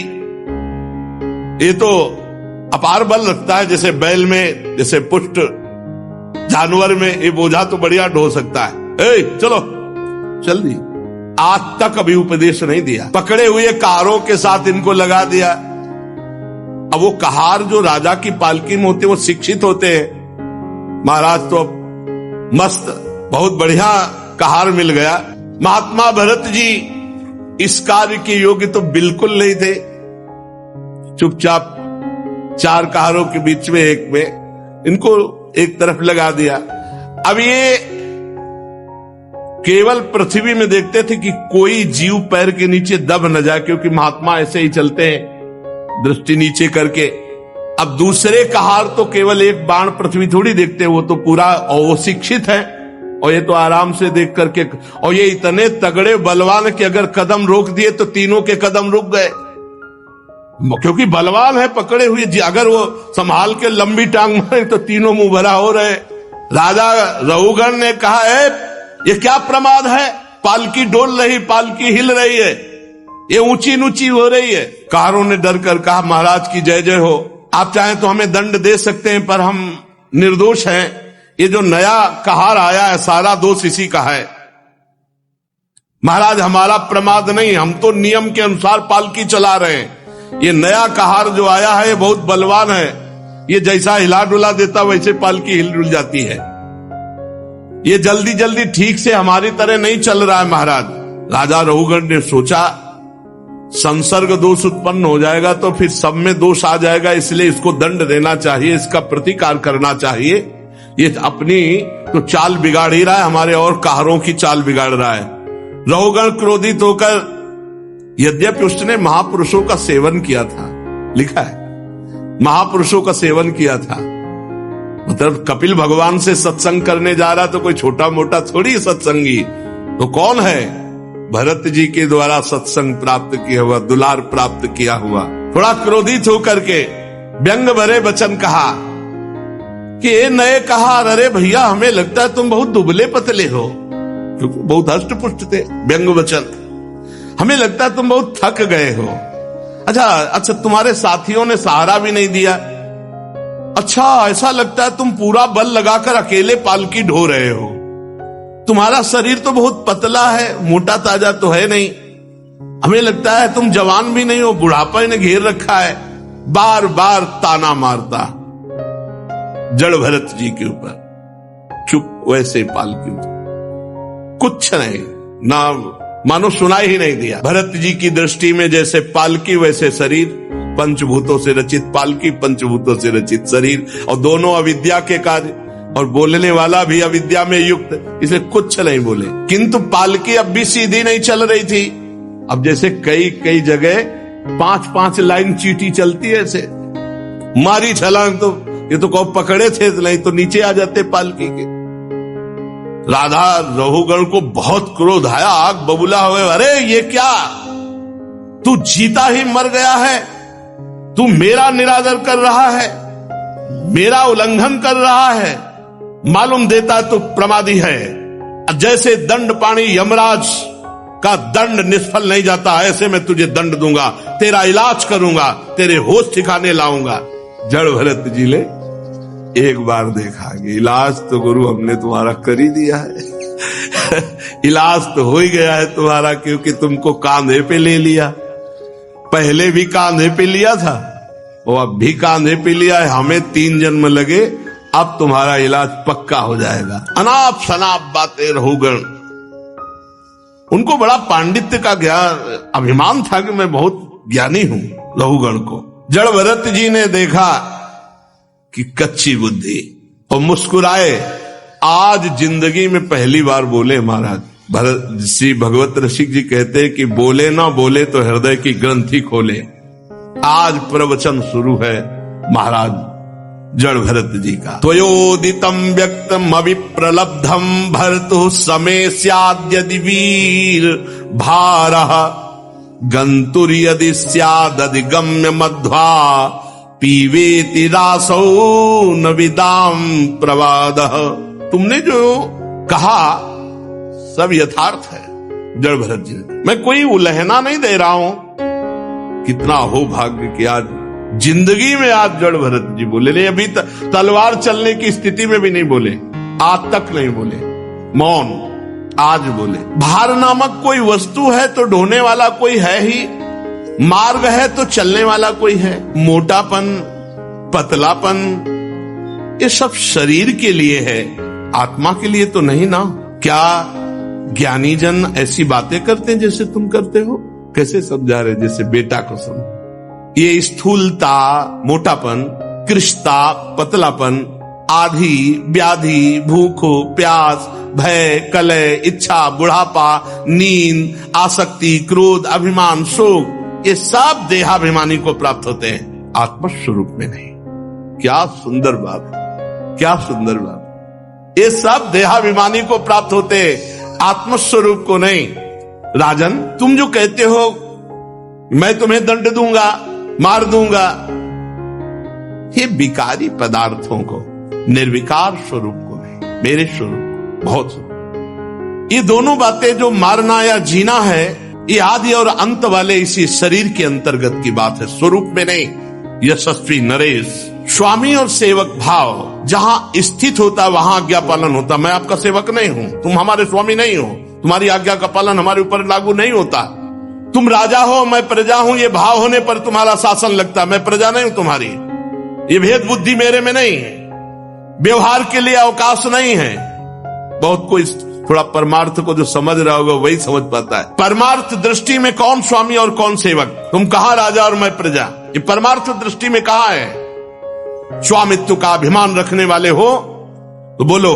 ये तो अपार बल रखता है, जैसे बैल में, जैसे पुष्ट जानवर में ये बोझा तो बढ़िया ढो सकता है। चलो चल दी। आज तक अभी उपदेश नहीं दिया, पकड़े हुए कहारों के साथ इनको लगा दिया। अब वो कहार जो राजा की पालकी में होते वो शिक्षित होते हैं। महाराज तो मस्त बहुत बढ़िया कहार मिल गया। महात्मा भरत जी इस कार्य के योग्य तो बिल्कुल नहीं थे। चुपचाप चार कहारों के बीच में एक में इनको एक तरफ लगा दिया। अब ये केवल पृथ्वी में देखते थे कि कोई जीव पैर के नीचे दब न जाए, क्योंकि महात्मा ऐसे ही चलते हैं दृष्टि नीचे करके। अब दूसरे कहार तो केवल एक बाण पृथ्वी थोड़ी देखते, वो तो पूरा, और वो शिक्षित है और ये तो आराम से देख करके, और ये इतने तगड़े बलवान कि अगर कदम रोक दिए तो तीनों के कदम रुक गए, क्योंकि बलवान है पकड़े हुए। अगर वो संभाल के लंबी टांग मारे तो तीनों मुंह भरा हो रहे। राजा रघुगण ने कहा है ये क्या प्रमाद है, पालकी डोल रही, पालकी हिल रही है, ये ऊंची ऊंची हो रही है। कहारों ने डर कर कहा महाराज की जय जय हो, आप चाहें तो हमें दंड दे सकते हैं, पर हम निर्दोष हैं। ये जो नया कहार आया है सारा दोष इसी का है। महाराज हमारा प्रमाद नहीं, हम तो नियम के अनुसार पालकी चला रहे हैं। ये नया कहार जो आया है ये बहुत बलवान है, ये जैसा हिला डुला देता वैसे पालकी हिल डुल जाती है। ये जल्दी जल्दी ठीक से हमारी तरह नहीं चल रहा है महाराज। राजा रघुगण ने सोचा संसर्ग दोष उत्पन्न हो जाएगा तो फिर सब में दोष आ जाएगा, इसलिए इसको दंड देना चाहिए, इसका प्रतिकार करना चाहिए। ये अपनी तो चाल बिगाड़ ही रहा है, हमारे और कहारों की चाल बिगाड़ रहा है। रघुगण क्रोधित होकर, यद्यपि उसने महापुरुषों का सेवन किया था, लिखा है महापुरुषों का सेवन किया था, मतलब कपिल भगवान से सत्संग करने जा रहा तो कोई छोटा मोटा थोड़ी सत्संगी, तो कौन है, भरत जी के द्वारा सत्संग प्राप्त किया हुआ, दुलार प्राप्त किया हुआ। थोड़ा क्रोधित होकर के व्यंग भरे वचन कहा कि ये नए कहा, अरे भैया हमें लगता है तुम बहुत दुबले पतले हो, क्योंकि बहुत हष्ट पुष्ट थे। व्यंग वचन, हमें लगता है तुम बहुत थक गए हो। अच्छा तुम्हारे साथियों ने सहारा भी नहीं दिया। अच्छा ऐसा लगता है तुम पूरा बल लगाकर अकेले पालकी ढो रहे हो। तुम्हारा शरीर तो बहुत पतला है, मोटा ताजा तो है नहीं। हमें लगता है तुम जवान भी नहीं हो, बुढ़ापा ने घेर रखा है। बार बार ताना मारता जड़ भरत जी के ऊपर। चुप, वैसे पालकी कुछ नहीं, ना मानो सुनाई ही नहीं दिया। भरत जी की दृष्टि में जैसे पालकी वैसे शरीर, पंचभूतों से रचित पालकी, पंचभूतों से रचित शरीर, और दोनों अविद्या के कार्य, और बोलने वाला भी अविद्या में युक्त, इसलिए कुछ नहीं बोले। किंतु पालकी अब भी सीधी नहीं चल रही थी। अब जैसे कई कई जगह 5-5 लाइन चीटी चलती है, ऐसे मारी छलांग तो ये तो कब पकड़े थे, नहीं तो नीचे आ जाते पालकी के। राधा रघुगण को बहुत क्रोध आया, आग बबूला हुए, अरे ये क्या, तू जीता ही मर गया है, तू मेरा निरादर कर रहा है, मेरा उल्लंघन कर रहा है, मालूम देता तो प्रमादी है। जैसे दंड पानी यमराज का दंड निष्फल नहीं जाता, ऐसे मैं तुझे दंड दूंगा, तेरा इलाज करूंगा, तेरे होश ठिकाने लाऊंगा। जड़ भरत जी ले एक बार देखा कि इलाज तो गुरु हमने तुम्हारा कर ही दिया है इलाज तो हो ही गया है तुम्हारा, क्योंकि तुमको कांधे पे ले लिया। पहले भी कांधे पे लिया था, वो अब भी कांधे पे लिया है। हमें 3 जन्म लगे, अब तुम्हारा इलाज पक्का हो जाएगा। अनाप शनाप बातें रघुगण। उनको बड़ा पांडित्य का ज्ञान, अभिमान था कि मैं बहुत ज्ञानी हूं रघुगण को। जड़ भरत जी ने देखा कि कच्ची बुद्धि और मुस्कुराए। आज जिंदगी में पहली बार बोले महाराज। भरत श्री भगवत रसिक जी कहते हैं कि बोले ना बोले तो हृदय की ग्रंथि खोले। आज प्रवचन शुरू है महाराज जड़ भरत जी का। त्वयोदितम व्यक्तम अविप्रलब्धम भरतु समय स्याद्यदि वीर भारः गंतुर यदि स्यादधिगम्य मध्वा पीवेति रासौ न विदाम प्रवादः। तुमने जो कहा सब यथार्थ है जड़ भरत जी। मैं कोई उलहना नहीं दे रहा हूं। कितना हो भाग्य कि आज जिंदगी में आज जड़ भरत जी बोले नहीं। अभी तलवार चलने की स्थिति में भी नहीं बोले, आज तक नहीं बोले, मौन। आज बोले भार नामक कोई वस्तु है तो ढोने वाला कोई है ही, मार्ग है तो चलने वाला कोई है। मोटापन, पतलापन, ये सब शरीर के लिए है, आत्मा के लिए तो नहीं ना। क्या ज्ञानी जन ऐसी बातें करते हैं जैसे तुम करते हो? कैसे समझा रहे? जैसे बेटा को समझ। ये स्थूलता, मोटापन, कृष्णता, पतलापन, आधी, व्याधि, भूख, प्यास, भय, कलह, इच्छा, बुढ़ापा, नींद, आसक्ति, क्रोध, अभिमान, शोक, ये सब देहाभिमानी को प्राप्त होते हैं, आत्मस्वरूप में नहीं। क्या सुंदर बात, क्या सुंदर बात। ये सब देहाभिमानी को प्राप्त होते हैं, आत्मस्वरूप को नहीं। राजन, तुम जो कहते हो मैं तुम्हें दंड दूंगा, मार दूंगा, ये विकारी पदार्थों को, निर्विकार स्वरूप को नहीं, मेरे स्वरूप को। बहुत ये दोनों बातें जो मारना या जीना है, ये आदि और अंत वाले इसी शरीर के अंतर्गत की बात है, स्वरूप में नहीं। यशस्वी नरेश, स्वामी और सेवक भाव जहां स्थित होता वहां आज्ञा पालन होता। मैं आपका सेवक नहीं हूं, तुम हमारे स्वामी नहीं हो, तुम्हारी आज्ञा का पालन हमारे ऊपर लागू नहीं होता। तुम राजा हो, मैं प्रजा हूं, ये भाव होने पर तुम्हारा शासन लगता। मैं प्रजा नहीं हूं तुम्हारी, ये भेद बुद्धि मेरे में नहीं है, व्यवहार के लिए अवकाश नहीं है। बहुत कोई थोड़ा परमार्थ को जो समझ रहा होगा वही समझ पाता है। परमार्थ दृष्टि में कौन स्वामी और कौन सेवक? तुम कहां राजा और मैं प्रजा? ये परमार्थ दृष्टि में कहां है? स्वामित्व का अभिमान रखने वाले हो तो बोलो,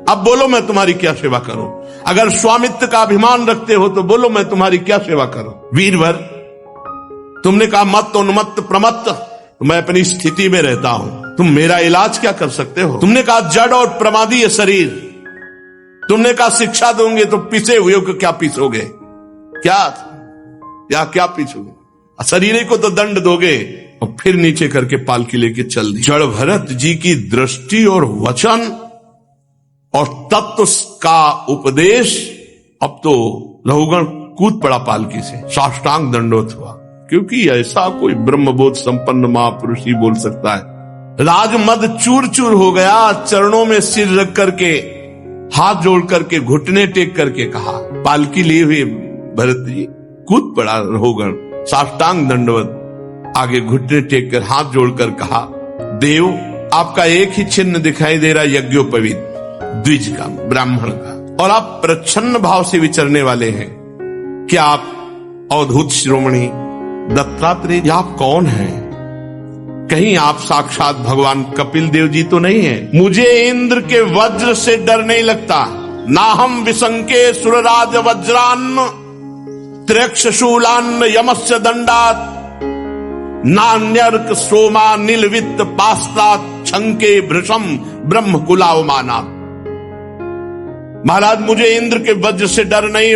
अब बोलो मैं तुम्हारी क्या सेवा करूं। अगर स्वामित्व का अभिमान रखते हो तो बोलो मैं तुम्हारी क्या सेवा करूं। वीरवर, तुमने कहा मत उन्मत्त प्रमत्त, तो मैं अपनी स्थिति में रहता हूं, तुम मेरा इलाज क्या कर सकते हो? तुमने कहा जड़ और प्रमादी ये शरीर, तुमने कहा शिक्षा दोगे तो पिसे हुए को क्या पीसोगे? क्या पीसोगे? शरीर को तो दंड दोगे और फिर नीचे करके पालकी लेके चल दी। जड़ भरत जी की दृष्टि और वचन और तत्व का उपदेश, अब तो रहुगण कूद पड़ा पालकी से, साष्टांग दंडोत हुआ, क्योंकि ऐसा कोई ब्रह्मबोध संपन्न महापुरुष ही बोल सकता है। राजमद चूर चूर हो गया, चरणों में सिर रख करके, हाथ जोड़ करके, घुटने टेक करके कहा। पालकी लिए हुए भरत जी कूद पड़ा रहुगण, साष्टांग दंडवत, आगे घुटने टेक कर हाथ जोड़कर कहा, देव आपका एक ही चिन्ह दिखाई दे रहा, यज्ञोपवीत, द्विज का, ब्राह्मण का, और आप प्रच्छन्न भाव से विचरने वाले हैं। क्या आप अवधूत शिरोमणि दत्तात्रेय, आप कौन हैं? कहीं आप साक्षात भगवान कपिल देव जी तो नहीं है? मुझे इंद्र के वज्र से डर नहीं लगता, ना हम विशंके सुरराज वज्रान्न त्र्यक्षशूलान्न यमस्य दंडात, नान्यर्क सोमा नीलवित्त पास्तात छंके भृशम ब्रह्म कुलावमानात्। महाराज, मुझे इंद्र के वज्र से डर नहीं,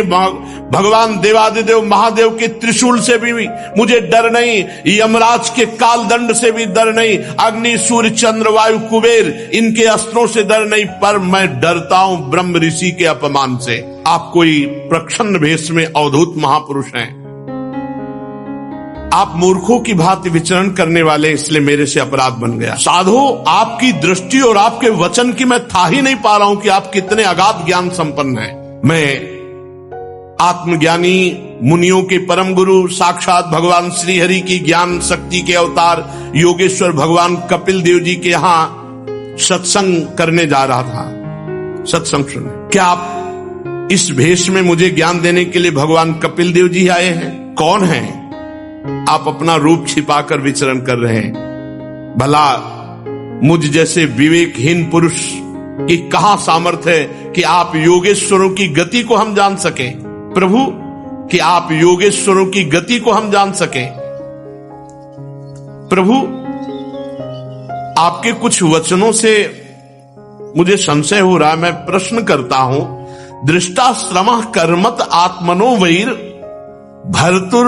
भगवान देवादिदेव महादेव के त्रिशूल से भी मुझे डर नहीं, यमराज के काल दंड से भी डर नहीं, अग्नि सूर्य चंद्र वायु कुबेर इनके अस्त्रों से डर नहीं, पर मैं डरता हूं ब्रह्म ऋषि के अपमान से। आप कोई प्रच्छन्न भेष में अवधूत महापुरुष हैं, आप मूर्खों की भांति विचरण करने वाले, इसलिए मेरे से अपराध बन गया। साधु, आपकी दृष्टि और आपके वचन की मैं था ही नहीं पा रहा हूं कि आप कितने अगाध ज्ञान संपन्न हैं। मैं आत्मज्ञानी मुनियों के परम गुरु साक्षात भगवान श्री हरि की ज्ञान शक्ति के अवतार योगेश्वर भगवान कपिल देव जी के यहां सत्संग करने जा रहा था, सत्संग सुनने। क्या आप इस भेष में मुझे ज्ञान देने के लिए भगवान कपिल देव जी आए हैं? कौन हैं? आप अपना रूप छिपाकर विचरण कर रहे हैं। भला मुझ जैसे विवेकहीन पुरुष की कहां सामर्थ्य है कि आप योगेश्वरों की गति को हम जान सकें। प्रभु, कि आप योगेश्वरों की गति को हम जान सकें। प्रभु, आपके कुछ वचनों से मुझे संशय हो रहा है। मैं प्रश्न करता हूं, दृष्टा श्रमः कर्मत आत्मनो वैर भर्तुर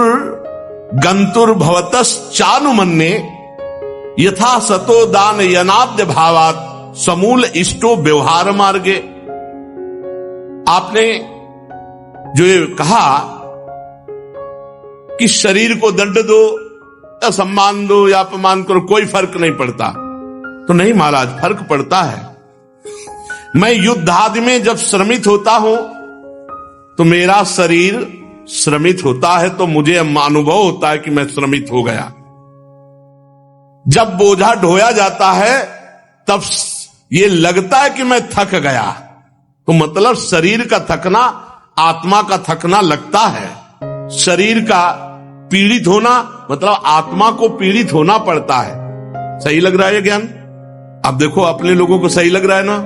गंतुर भवतश्चानुमन्ये यथा सतो दान यनाद्य भावात समूल इष्टो व्यवहार मार्गे। आपने जो ये कहा कि शरीर को दंड दो या सम्मान दो या अपमान करो, कोई फर्क नहीं पड़ता, तो नहीं महाराज, फर्क पड़ता है। मैं युद्ध आदि में जब श्रमित होता हूं तो मेरा शरीर श्रमित होता है, तो मुझे अनुभव होता है कि मैं श्रमित हो गया। जब बोझा ढोया जाता है तब ये लगता है कि मैं थक गया, तो मतलब शरीर का थकना आत्मा का थकना लगता है। शरीर का पीड़ित होना मतलब आत्मा को पीड़ित होना पड़ता है। सही लग रहा है ये ज्ञान? अब देखो अपने लोगों को सही लग रहा है ना?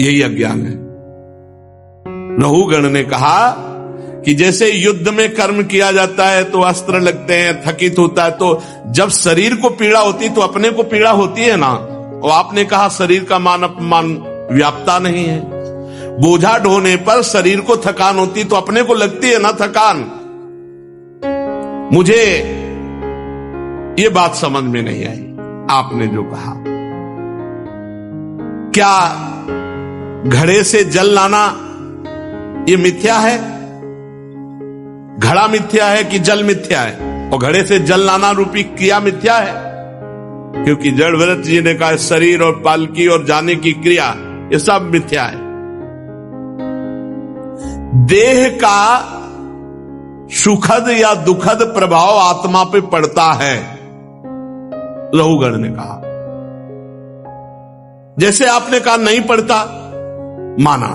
यही अज्ञान है। रहुगण ने कहा कि जैसे युद्ध में कर्म किया जाता है तो अस्त्र लगते हैं, थकित होता है, तो जब शरीर को पीड़ा होती तो अपने को पीड़ा होती है ना। और आपने कहा शरीर का मान अपमान व्यापता नहीं है। बोझा ढोने पर शरीर को थकान होती तो अपने को लगती है ना थकान। मुझे ये बात समझ में नहीं आई आपने जो कहा। क्या घड़े से जल लाना ये मिथ्या है? घड़ा मिथ्या है कि जल मिथ्या है? और घड़े से जल लाना रूपी क्रिया मिथ्या है? क्योंकि जड़ भरत जी ने कहा शरीर और पालकी और जाने की क्रिया ये सब मिथ्या है। देह का सुखद या दुखद प्रभाव आत्मा पे पड़ता है, रहुगण ने कहा। जैसे आपने कहा नहीं पड़ता, माना।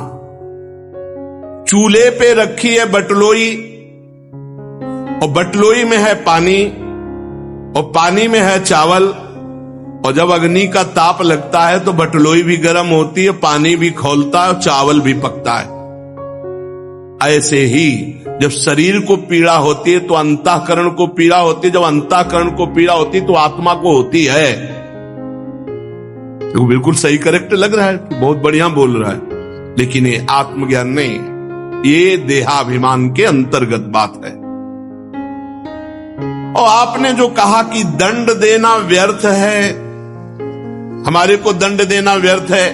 चूल्हे पे रखी है बटलोई और बटलोई में है पानी और पानी में है चावल, और जब अग्नि का ताप लगता है तो बटलोई भी गर्म होती है, पानी भी खौलता है और चावल भी पकता है। ऐसे ही जब शरीर को पीड़ा होती है तो अंतःकरण को पीड़ा होती है, जब अंतःकरण को पीड़ा होती है तो आत्मा को होती है। तो बिल्कुल सही करेक्ट लग रहा है, बहुत बढ़िया बोल रहा है, लेकिन ये आत्मज्ञान नहीं, ये देहाभिमान के अंतर्गत बात है। और आपने जो कहा कि दंड देना व्यर्थ है, हमारे को दंड देना व्यर्थ है,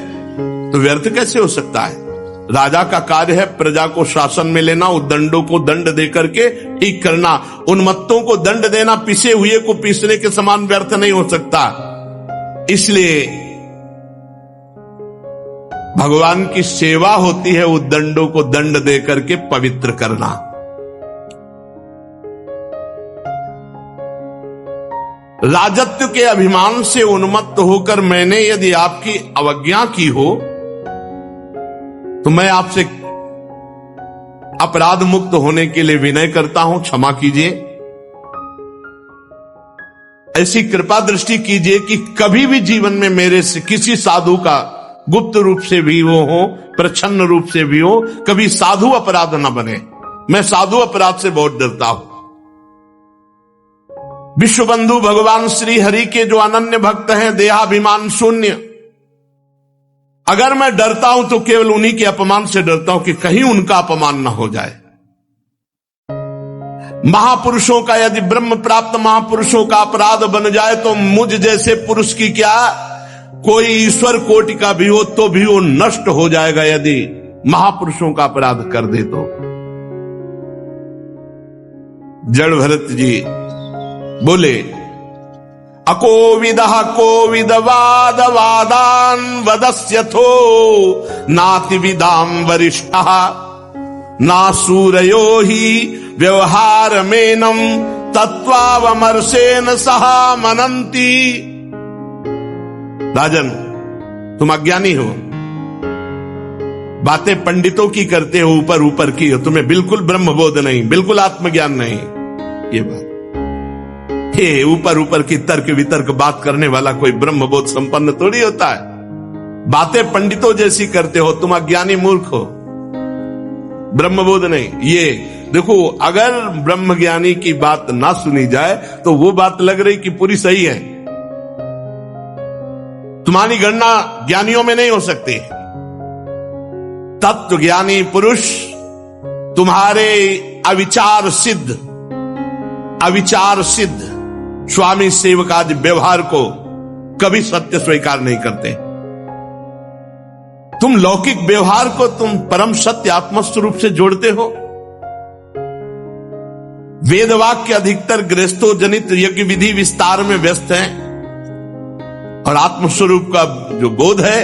तो व्यर्थ कैसे हो सकता है? राजा का कार्य है प्रजा को शासन में लेना, उन दंडों को दंड दे करके ठीक करना। उन्मत्तों को दंड देना पिसे हुए को पीसने के समान व्यर्थ नहीं हो सकता। इसलिए भगवान की सेवा होती है उन दंडों को दंड दे करके पवित्र करना। राजत्व के अभिमान से उन्मत्त होकर मैंने यदि आपकी अवज्ञा की हो तो मैं आपसे अपराध मुक्त होने के लिए विनय करता हूं, क्षमा कीजिए। ऐसी कृपा दृष्टि कीजिए कि कभी भी जीवन में मेरे से किसी साधु का गुप्त रूप से भी वो हो, प्रच्छन्न रूप से भी हो, कभी साधु अपराध न बने। मैं साधु अपराध से बहुत डरता हूं। विश्व बंधु भगवान श्री हरि के जो अनन्य भक्त हैं, देहाभिमान शून्य, अगर मैं डरता हूं तो केवल उन्हीं के अपमान से डरता हूं कि कहीं उनका अपमान न हो जाए। महापुरुषों का, यदि ब्रह्म प्राप्त महापुरुषों का अपराध बन जाए तो मुझ जैसे पुरुष की क्या, कोई ईश्वर कोटि का भी हो तो भी वो नष्ट हो जाएगा यदि महापुरुषों का अपराध कर दे तो। जड़ भरत जी बोले, अकोविदः कोविदवाद वादान वदस्यथो नाति विदाम वरिष्ठः ना सूरयो ही व्यवहार मेनम तत्वावमर्शेन सह मनंती। राजन, तुम अज्ञानी हो, बातें पंडितों की करते हो, ऊपर ऊपर की हो, तुम्हें बिल्कुल ब्रह्मबोध नहीं, बिल्कुल आत्मज्ञान नहीं। ये बात ये ऊपर ऊपर की तर्क वितर्क बात करने वाला कोई ब्रह्मबोध संपन्न थोड़ी होता है। बातें पंडितों जैसी करते हो, तुम अज्ञानी मूर्ख हो, ब्रह्मबोध नहीं। ये देखो, अगर ब्रह्म ज्ञानी की बात ना सुनी जाए तो वो बात लग रही कि पूरी सही है। तुम्हारी गणना ज्ञानियों में नहीं हो सकती। तत्व ज्ञानी पुरुष तुम्हारे अविचार सिद्ध स्वामी सेवकादि व्यवहार को कभी सत्य स्वीकार नहीं करते। तुम लौकिक व्यवहार को तुम परम सत्य आत्मस्वरूप से जोड़ते हो। वेदवाक्य अधिकतर गृहस्थो जनित यज्ञ विधि विस्तार में व्यस्त हैं और आत्मस्वरूप का जो बोध है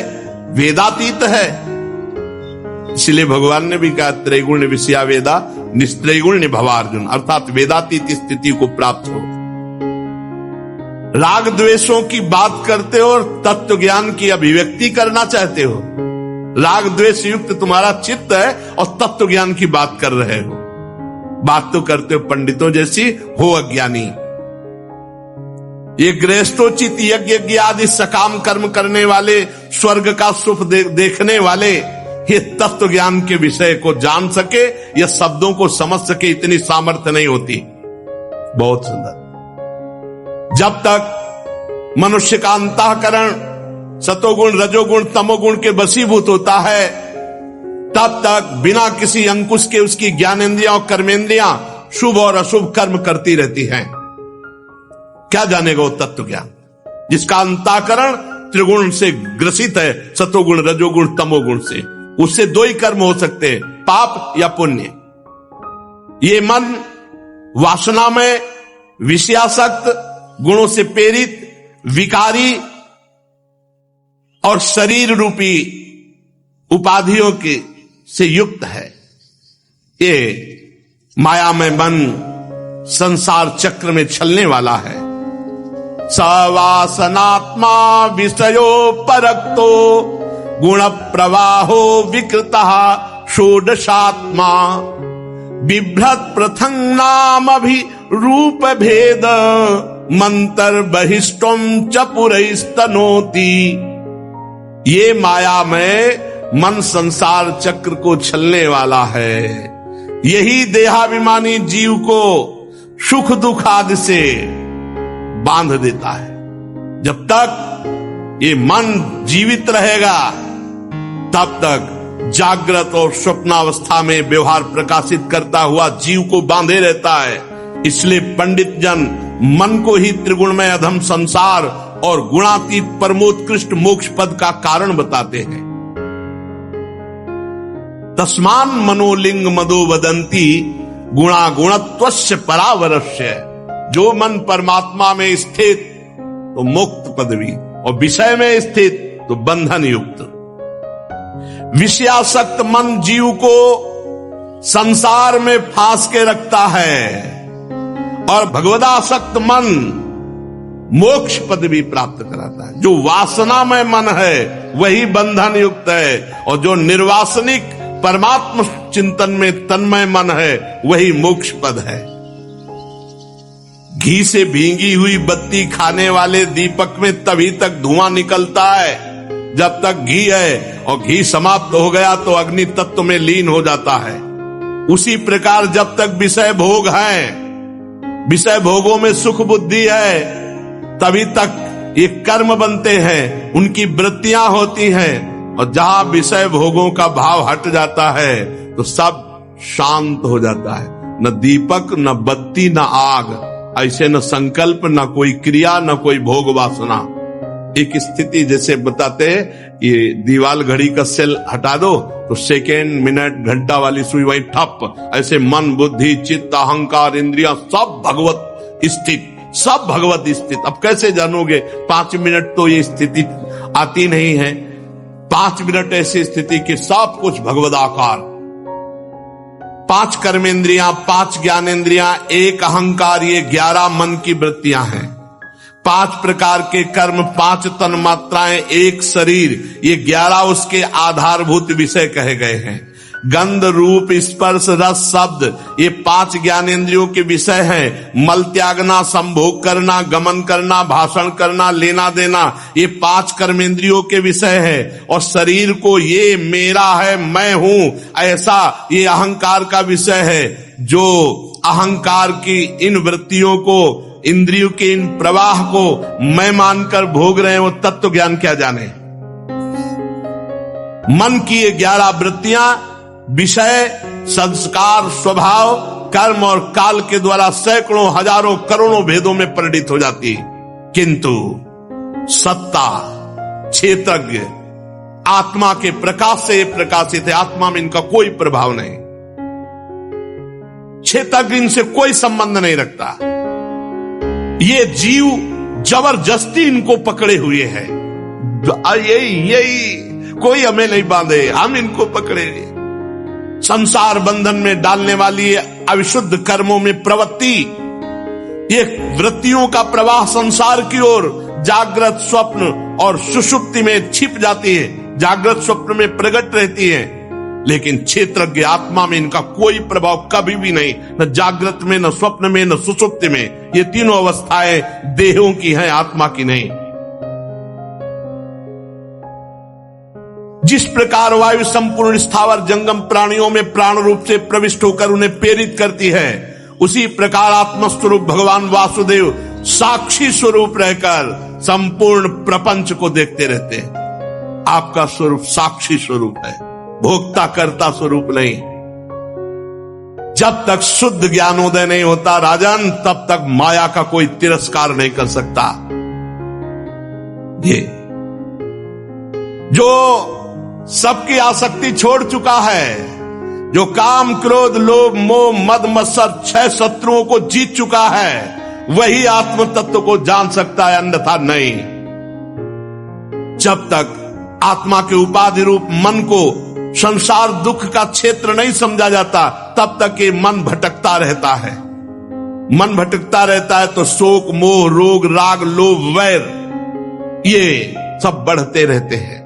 वेदातीत है। इसलिए भगवान ने भी कहा त्रैगुण्य विषया वेदा निस्त्रैगुण्य भवार्जुन, अर्थात वेदातीत स्थिति को प्राप्त हो। राग द्वेषों की बात करते हो और तत्व ज्ञान की अभिव्यक्ति करना चाहते हो। राग द्वेष युक्त तुम्हारा चित्त है और तत्व ज्ञान की बात कर रहे हो। बात तो करते हो पंडितों जैसी, हो अज्ञानी। ये गृहस्थोचित यज्ञ आदि सकाम कर्म करने वाले, स्वर्ग का सुख देखने वाले, ये तत्व ज्ञान के विषय को जान सके या शब्दों को समझ सके, इतनी सामर्थ्य नहीं होती। बहुत सुंदर। जब तक मनुष्य का अंतःकरण सतोगुण रजोगुण तमोगुण के वशीभूत होता है, तब तक बिना किसी अंकुश के उसकी ज्ञानेंद्रियां और कर्मेंद्रियां शुभ और अशुभ कर्म करती रहती हैं। क्या जानेगा वो तत्व ज्ञान जिसका अंतःकरण त्रिगुण से ग्रसित है, सतोगुण रजोगुण तमोगुण से। उससे दो ही कर्म हो सकते हैं, पाप या पुण्य। ये मन वासना में विषयासक्त, गुणों से प्रेरित, विकारी और शरीर रूपी उपाधियों के से युक्त है। ये माया में मन संसार चक्र में चलने वाला है। सवासनात्मा विषयो परक्तो गुण प्रवाहो विकृतः षोडशात्मा बिभ्रत प्रथंग नाम अभि रूप भेद मंतर बहिष्टम चपुरस्तनोति। ये माया में मन संसार चक्र को छलने वाला है। यही देहाभिमानी जीव को सुख दुख आदि से बांध देता है। जब तक ये मन जीवित रहेगा तब तक जागृत और स्वप्नावस्था में व्यवहार प्रकाशित करता हुआ जीव को बांधे रहता है। इसलिए पंडित जन मन को ही त्रिगुणमय अधम संसार और गुणातीत परमोत्कृष्ट मोक्ष पद का कारण बताते हैं। तस्मान मनोलिंग मदो वदंती गुणा गुणत्वस्य परावरस्य। जो मन परमात्मा में स्थित तो मुक्त पदवी और विषय में स्थित तो बंधन युक्त। विषयासक्त मन जीव को संसार में फांस के रखता है और भगवदासक्त मन मोक्ष पदवी प्राप्त कराता है। जो वासनामय मन है वही बंधन युक्त है और जो निर्वासनिक परमात्म चिंतन में तन्मय मन है वही मोक्ष पद है। घी से भींगी हुई बत्ती खाने वाले दीपक में तभी तक धुआं निकलता है जब तक घी है, और घी समाप्त हो गया तो अग्नि तत्व में लीन हो जाता है। उसी प्रकार जब तक विषय भोग है, विषय भोगों में सुख बुद्धि है, तभी तक ये कर्म बनते हैं, उनकी वृत्तियां होती हैं। और जहां विषय भोगों का भाव हट जाता है तो सब शांत हो जाता है। न दीपक न बत्ती न आग, ऐसे न संकल्प न कोई क्रिया न कोई भोग वासना। एक स्थिति जैसे बताते हैं, ये दीवाल घड़ी का सेल हटा दो तो सेकेंड मिनट घंटा वाली सुई वही ठप। ऐसे मन बुद्धि चित्त अहंकार इंद्रियां सब भगवत स्थित, सब भगवत स्थित। अब कैसे जानोगे? 5 मिनट तो ये स्थिति आती नहीं है। 5 मिनट ऐसी स्थिति कि सब कुछ भगवदाकार। 5 कर्मेंद्रियां, 5 ज्ञानेंद्रियां, 1 अहंकार, ये 11 मन की वृत्तियां हैं। 5 प्रकार के कर्म, 5 तन मात्राएं, 1 शरीर, ये 11 उसके आधारभूत विषय कहे गए हैं। गंध, रूप, स्पर्श, रस, शब्द, ये 5 ज्ञानेंद्रियों के विषय हैं। मल त्यागना, संभोग करना, गमन करना, भाषण करना, लेना देना, ये 5 कर्मेंद्रियों के विषय है। और शरीर को ये मेरा है, मैं हूं, ऐसा ये अहंकार का विषय है। जो अहंकार की इन वृत्तियों को, इंद्रियों के इन प्रवाह को मैं मानकर भोग रहे हैं, वो तत्व ज्ञान क्या जाने। मन की ये 11 वृत्तियां विषय, संस्कार, स्वभाव, कर्म और काल के द्वारा सैकड़ों, हजारों, करोड़ों भेदों में परिणित हो जाती है। किंतु सत्ता, क्षेत्रज्ञ, आत्मा के प्रकाश से प्रकाशित है। आत्मा में इनका कोई प्रभाव नहीं, क्षेत्रज्ञ इनसे कोई संबंध नहीं रखता। ये जीव जबरदस्ती इनको पकड़े हुए है। यही कोई हमें नहीं बांधे, हम इनको पकड़े। संसार बंधन में डालने वाली अविशुद्ध कर्मों में प्रवृत्ति, ये वृत्तियों का प्रवाह संसार की ओर जागृत, स्वप्न और सुषुप्ति में छिप जाती है, जागृत स्वप्न में प्रकट रहती है। लेकिन क्षेत्रज्ञ आत्मा में इनका कोई प्रभाव कभी भी नहीं, न जागृत में, न स्वप्न में, न सुषुप्ति में। ये तीनों अवस्थाएं देहों की हैं, आत्मा की नहीं। जिस प्रकार वायु संपूर्ण स्थावर जंगम प्राणियों में प्राण रूप से प्रविष्ट होकर उन्हें प्रेरित करती है, उसी प्रकार आत्मस्वरूप भगवान वासुदेव साक्षी स्वरूप रहकर संपूर्ण प्रपंच को देखते रहते हैं। आपका स्वरूप साक्षी स्वरूप है, भोक्ता करता स्वरूप नहीं। जब तक शुद्ध ज्ञानोदय नहीं होता राजन, तब तक माया का कोई तिरस्कार नहीं कर सकता। ये जो सबकी आसक्ति छोड़ चुका है, जो काम, क्रोध, लोभ, मोह, मद, मत्सर 6 शत्रुओं को जीत चुका है, वही आत्म तत्व को जान सकता है, अन्यथा नहीं। जब तक आत्मा के उपाधि रूप मन को संसार दुख का क्षेत्र नहीं समझा जाता, तब तक ये मन भटकता रहता है। मन भटकता रहता है तो शोक, मोह, रोग, राग, लोभ, वैर, ये सब बढ़ते रहते हैं।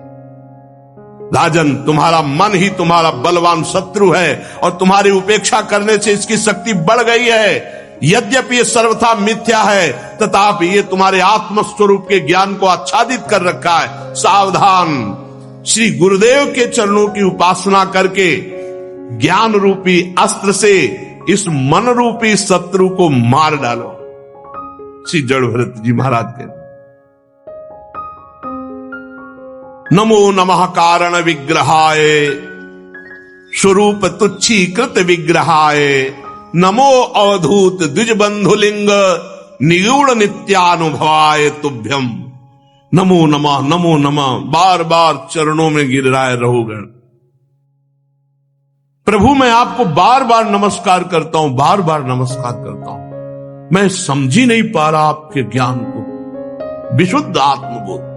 राजन, तुम्हारा मन ही तुम्हारा बलवान शत्रु है और तुम्हारी उपेक्षा करने से इसकी शक्ति बढ़ गई है। यद्यपि ये सर्वथा मिथ्या है, तथापि ये तुम्हारे आत्म स्वरूप के ज्ञान को आच्छादित कर रखा है। सावधान, श्री गुरुदेव के चरणों की उपासना करके ज्ञान रूपी अस्त्र से इस मन रूपी शत्रु को मार डालो। श्री जड़भरत जी महाराज के नमो नमः कारण विग्रहाय स्वरूप तुच्छीकृत विग्रहाय नमो अवधूत द्विजबंधुलिंग निगूढ़ नित्यानुभवाय तुभ्यम। नमो नमः, नमो नमः। बार बार चरणों में गिर रहा है रहुगण। प्रभु मैं आपको बार बार नमस्कार करता हूं, बार बार नमस्कार करता हूं। मैं समझ ही नहीं पा रहा आपके ज्ञान को। विशुद्ध आत्मबोध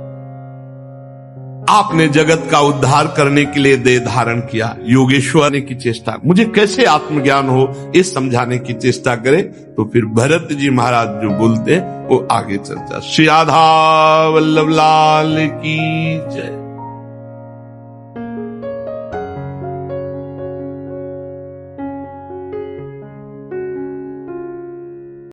आपने जगत का उद्धार करने के लिए देह धारण किया, योगेश्वर ने की चेष्टा। मुझे कैसे आत्मज्ञान हो इस समझाने की चेष्टा करे, तो फिर भरत जी महाराज जो बोलते वो आगे चर्चा। श्री राधा वल्लभ लाल की जय।